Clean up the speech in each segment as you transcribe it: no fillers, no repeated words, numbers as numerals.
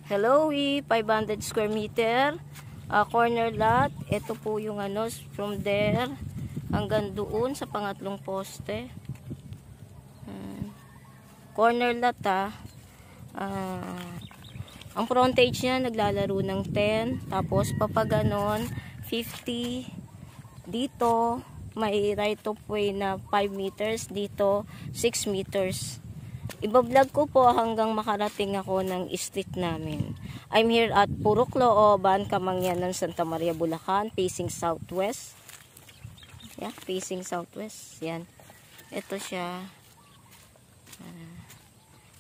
Hello, 500 square meter corner lot. Ito po yung from there hanggang doon sa pangatlong poste. Corner lot ang frontage niya naglalaro ng 10, tapos papaganon 50. Dito may right of way na 5 meters, dito 6 meters. Ibablog ko po hanggang makarating ako ng street namin. I'm here at Purok Looban, Kamangyanan, Santa Maria, Bulacan, facing southwest. Yeah, facing southwest. Yan. Ito siya.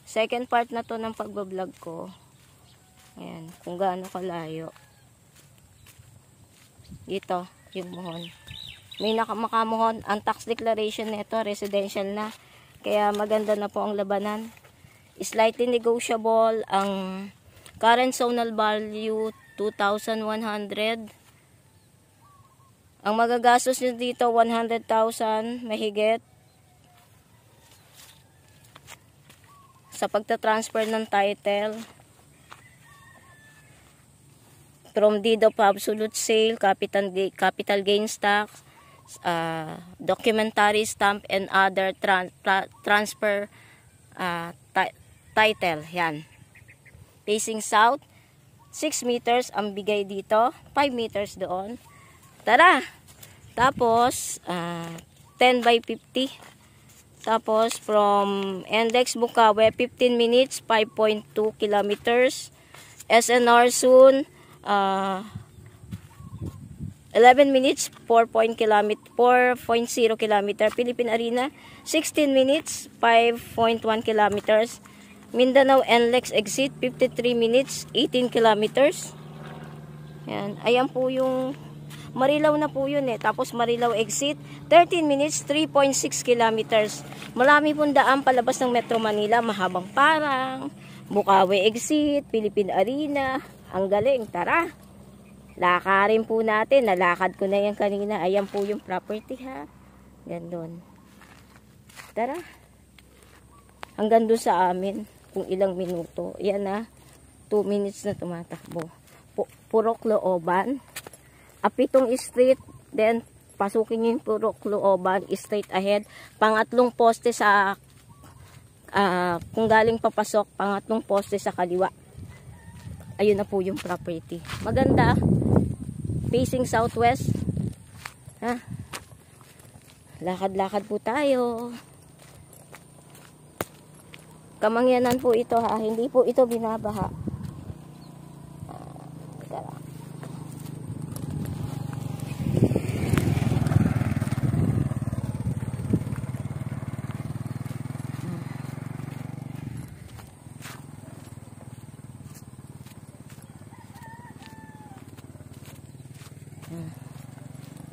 Second part na to ng pagbablog ko. Ayan, kung gaano kalayo. Dito, yung muhon. May makamuhon. Ang tax declaration nito, residential na. Kaya maganda na po ang labanan. Slightly negotiable. Ang current zonal value, 2,100. Ang magagastos nyo dito, 100,000 mahigit. Sa pagta-transfer ng title. From deed of absolute sale, capital gains tax, documentary stamp and other transfer title. Yan. Facing south, 6 meters ang bigay dito, 5 meters doon. Tara! Tapos, 10 by 50. Tapos, from Index Bukawe, 15 minutes, 5.2 kilometers. SNR soon, 11 minutes, 4.0 kilometer. Philippine Arena, 16 minutes, 5.1 kilometers. Mindanao NLEX exit, 53 minutes, 18 kilometers. Yan. Ayan po yung Marilao na po yun eh. Tapos Marilao exit, 13 minutes, 3.6 kilometers. Marami pong daan palabas ng Metro Manila. Mahabang Parang, Bukawe exit, Philippine Arena. Ang galing, tara. Lakarin po natin. Nalakad ko na yan kanina. Ayan po yung property ha. Gandun. Tara. Hanggang doon sa amin. Kung ilang minuto. Yan na. 2 minutes na tumatakbo. Purok Looban. Apitong Street. Then, pasukin nyo yung Purok Looban. Straight ahead. Pangatlong poste sa kung galing papasok. Pangatlong poste sa kaliwa. Ayun na po yung property. Maganda. Facing southwest. Ha? Lakad-lakad po tayo. Kamangyanan po ito ha. Hindi po ito binabaha.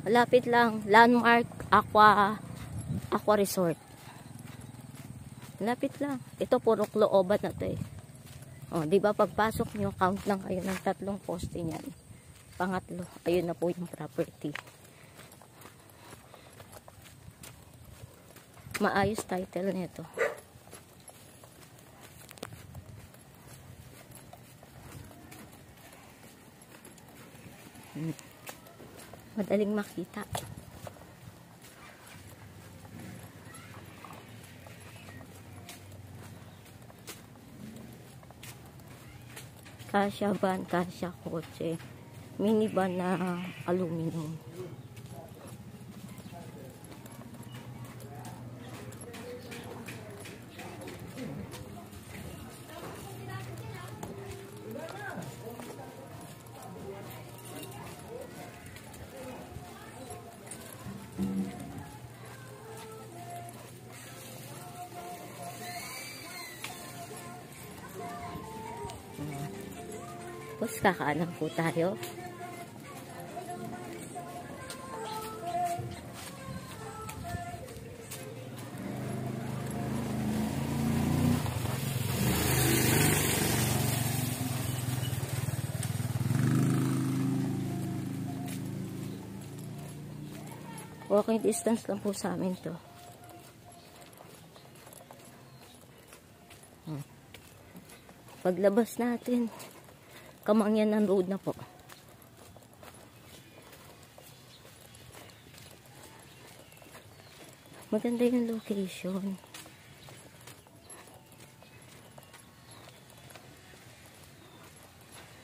Malapit lang, Landmark Aqua Resort. Malapit lang. Ito Purok Looban na to eh. Oh, di ba pagpasok nyo, count lang kayo ng 3 poste niyan. Pangatlo, ayun na po yung property. Maayos title nito. Madaling makita. Kasya van, kasya kotse. Minivan na aluminum. Tapos kakaanan po tayo. Walking distance lang po sa amin to. Paglabas natin, Kamangyanan Road na po. Maganda yung location.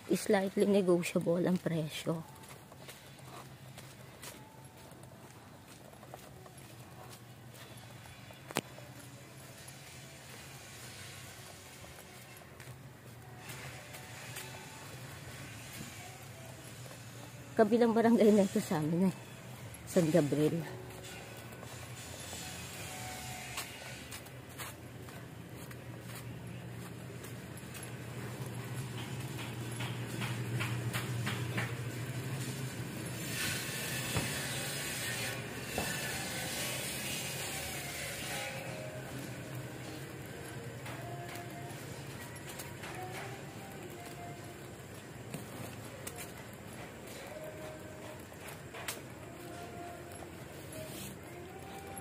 Slightly negotiable ang presyo. Kabilang barangay na ito sa amin San Gabriel.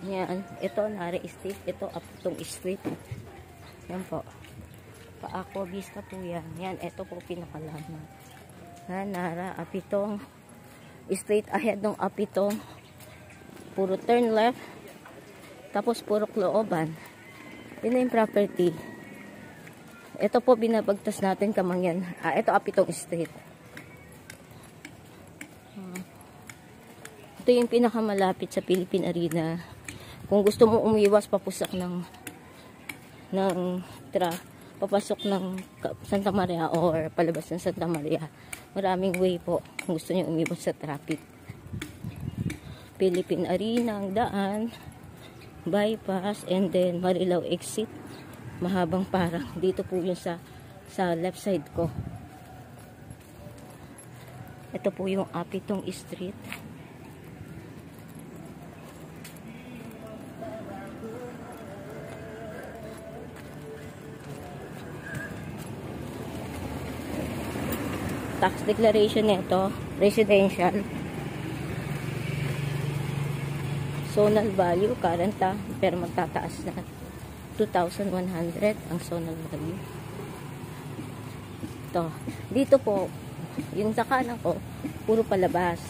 Yan, ito Nara Street, ito Apitong Street. Yan po. Pa-Aqua Vista po yan. Yan, ito po pinakalaman. Yan, Nara, Apitong Street, ahead ng Apitong. Puro turn left. Tapos puro Clooban. Yun na yung property. Ito po binabagtas natin Kamangyan. Ito Apitong Street. Ito yung pinakamalapit sa Philippine Arena. Kung gusto mo umiwas papasok papasok ng Santa Maria or palabas ng Santa Maria, maraming way po kung gusto niyo umiwas sa traffic. Philippine Arena ang daan, bypass, and then Marilao exit. Mahabang parang dito po yun sa left side ko. Ito po yung Apitong Street. Tax declaration nito, residential. Zonal value, current pero magtataas na. 2,100 ang zonal value. Ito. Dito po, yung sa kanan ko, puro palabas.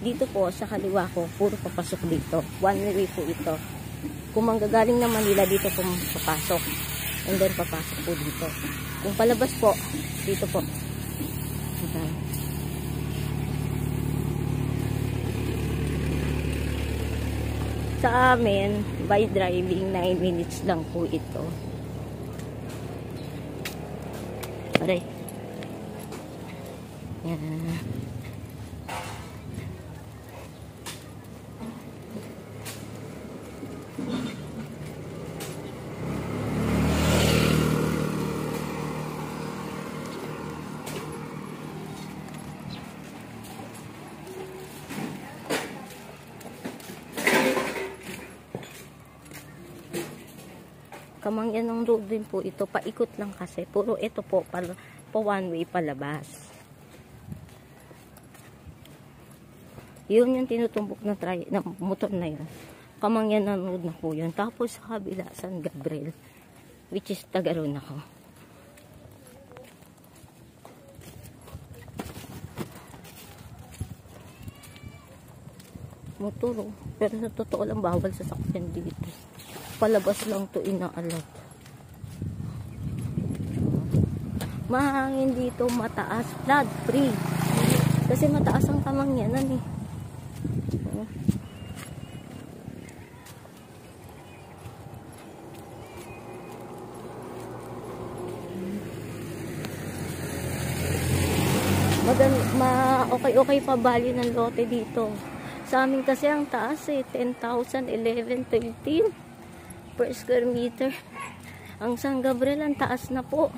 Dito po, sa kaliwa ko, puro papasok dito. One way po ito. Kung manggagaling ng Manila, dito po papasok. And then papasok po dito. Kung palabas po, dito po. Okay. Sa amin, by driving, 9 minutes lang po ito. Aray. Yan. Kamangyan Road din po ito. Paikot lang kasi. Puro ito po pa one way palabas. Yun yung tinutumbok na motor na yun. Kamangyan Road na po yun. Tapos sa kabila, San Gabriel. Which is Tagaron ako. Motor. Pero sa totoo lang bawal sa sakyan dito. Palabas lang to inaalat. Mahangin dito, mataas, flood free. Kasi mataas ang Kamangyanan eh. Okay pa value ng lote dito. Sa amin kasi ang taas eh, 10,000, 11, 13 per square meter. Ang San Gabriel ang taas na po.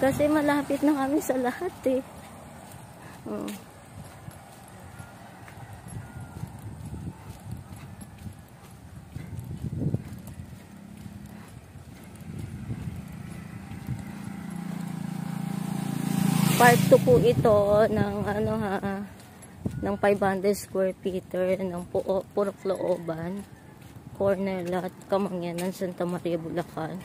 Kasi malapit na kami sa lahat eh. Part 2 po ito ng ng 500 square meter ng puro Clooban, corner lot, Kamangyanan, Santa Maria, Bulacan.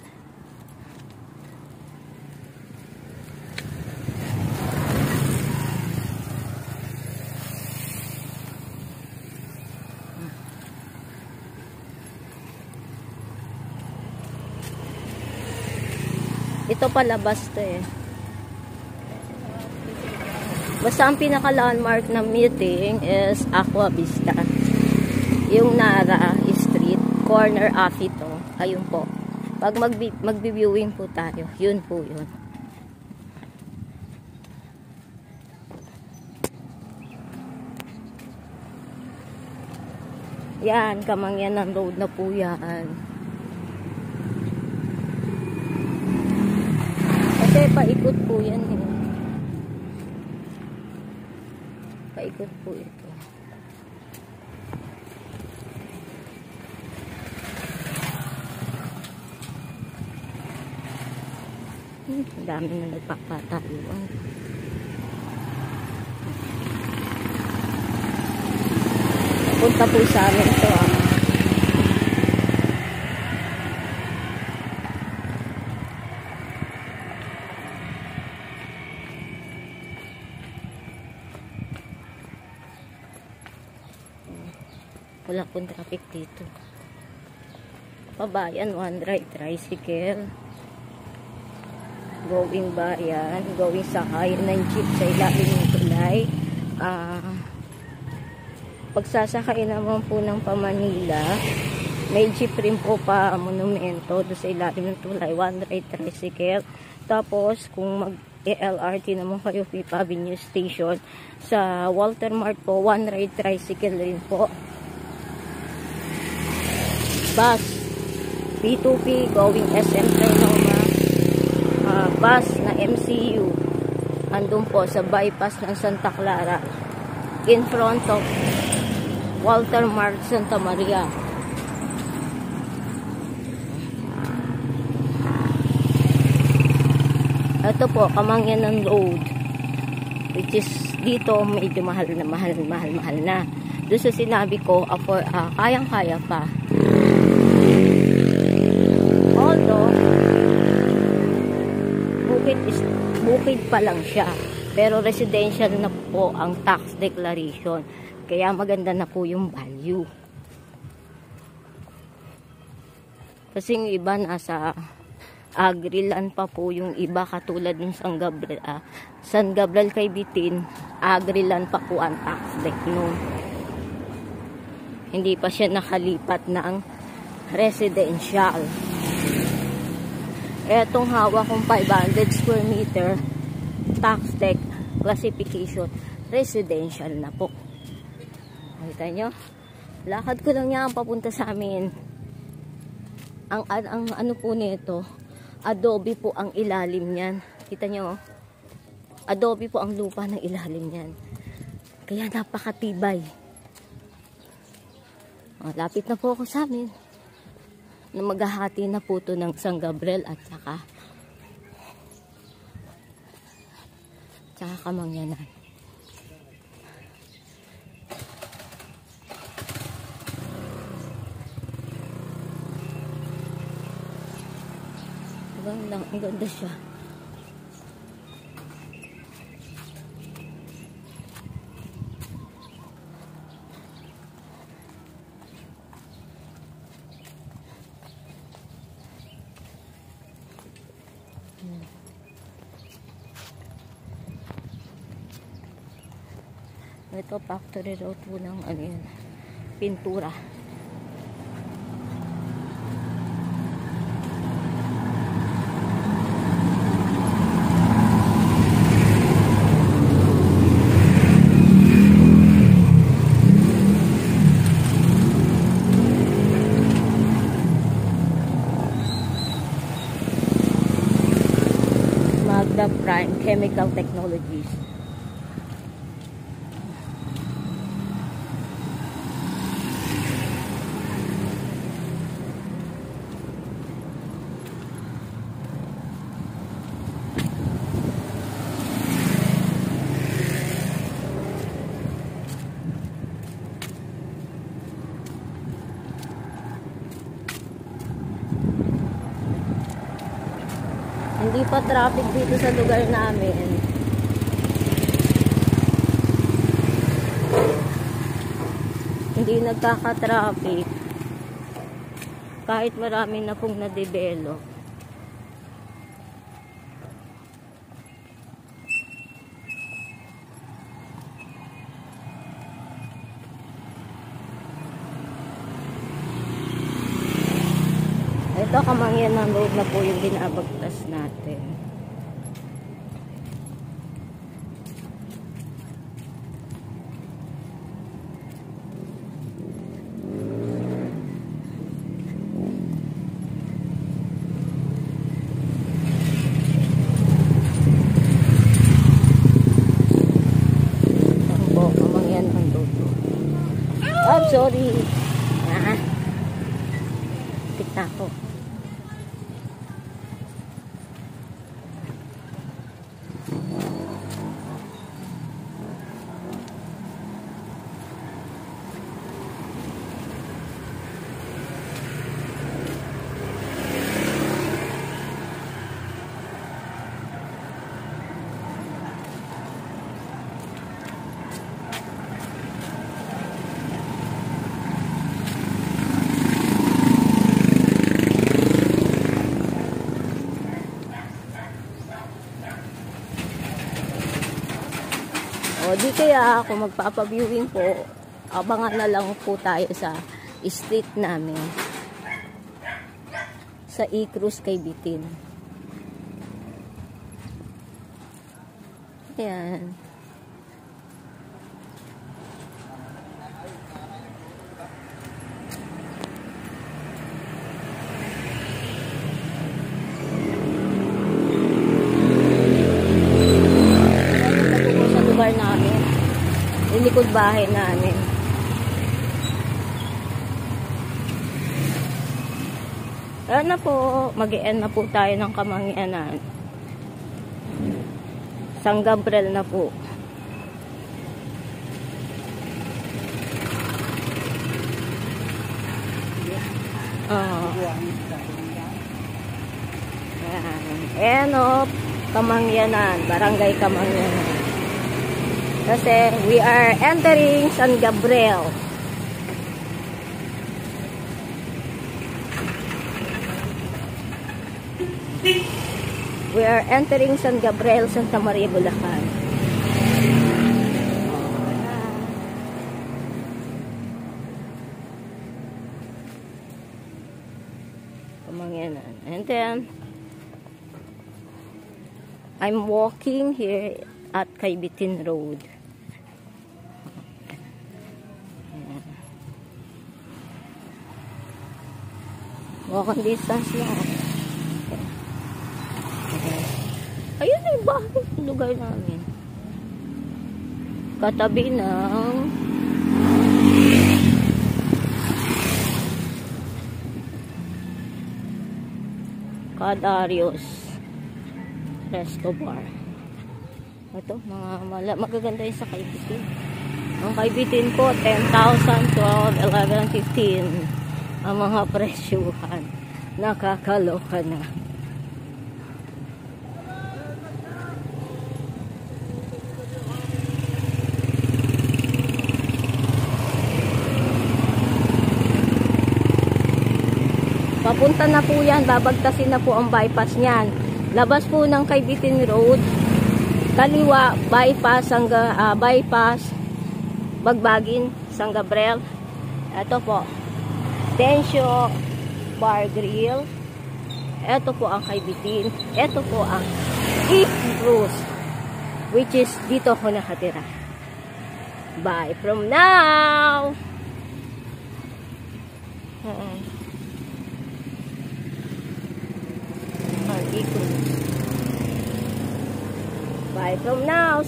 Ito palabas to eh. Basta ang pinaka-landmark na meeting is Aqua Vista. Yung Nara Street, corner off ito. Ayun po. Pag magbi-viewing po tayo, yun po yun. Yan, Kamangyanan Road na po yan. Kasi paikot po yan eh. Paikot po ito. Ang dami na nagpapatayuan. Punta po sa amin ito wala pong traffic dito. Pabayan, one ride tricycle. Going bayan, going sakay ng jeep sa ilalim ng tulay. Pagsasakay naman po ng Pamanila, may jeep rin po pa monumento doon sa ilalim ng tulay, one ride tricycle. Tapos kung mag-LRT naman kayo, Fifth Avenue Station, sa Walter Mart po, one ride tricycle rin po. Bus, P2P going SM Trinoma, bus na MCU andun po sa bypass ng Santa Clara in front of Walter Mart Santa Maria. Ito po, Kamangyanan Road, which is dito medyo mahal na. Doon sa sinabi ko, kayang-kaya pa. Although bukid pa lang siya, pero residential na po ang tax declaration, kaya maganda na po yung value. Kasi yung iba nasa agriland pa po, yung iba katulad ng San Gabriel kay Bitin, agriland pa po ang tax deck noon. Hindi pa siya nakalipat ng residential. Etong hawak kong 500 square meter tax deck classification, residential na po. Kita nyo? Lakad ko lang yan papunta sa amin. Ang ano po nito, adobe po ang ilalim niyan. Kita nyo? Adobe po ang lupa ng ilalim niyan. Kaya napakatibay. Lapit na po ako sa amin. Na maghahati na po ito ng San Gabriel at saka Kamangyanan. Ang ganda siya. Ito factory road po ng ano yan, pintura. Magda Prime Chemical Technologies. Hindi pa traffic dito sa lugar namin. Hindi nagkaka-traffic. Kahit marami na pong na-develop. Ito, Kamangyanan Road na po yung binabagtas natin. I'm sorry. Kita ko. O di kaya kung magpapa-viewing po, abangan na lang po tayo sa street namin. Sa E-Cruise kay Bitin. Ayan. Namin, yung likod bahay namin. Ayan na po, mag-e-end na po tayo ng Kamangyanan. San Gabriel na po. Ayan o, Kamangyanan, Barangay Kamangyanan. Kasi we are entering San Gabriel. We are entering San Gabriel, Santa Maria, Bulacan. Kamangyanan. And then I'm walking here at Kaybitin Road. Walking distance lang. Ayun na yung bahay, lugar namin. Katabi ng Cadarios Resto Bar. Ito, mga magaganda yun sa Kaybitin. Ang Kaybitin po, 10,000, 12, 11, 15. Ang mga presyuhan. Nakakaloka na. Papunta na po yan. Babagtasin na po ang bypass niyan. Labas po ng Kaybitin Road. Kaliwa, bypass, bypass, Bagbagin, San Gabriel. Ito po. Tensyo Bar Grill. Ito po ang Kaybitin. Ito po ang E-Cruise, which is dito ako nakatira. Bye from now. E-Cruise. Bye from now.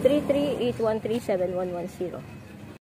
0933-813-7110.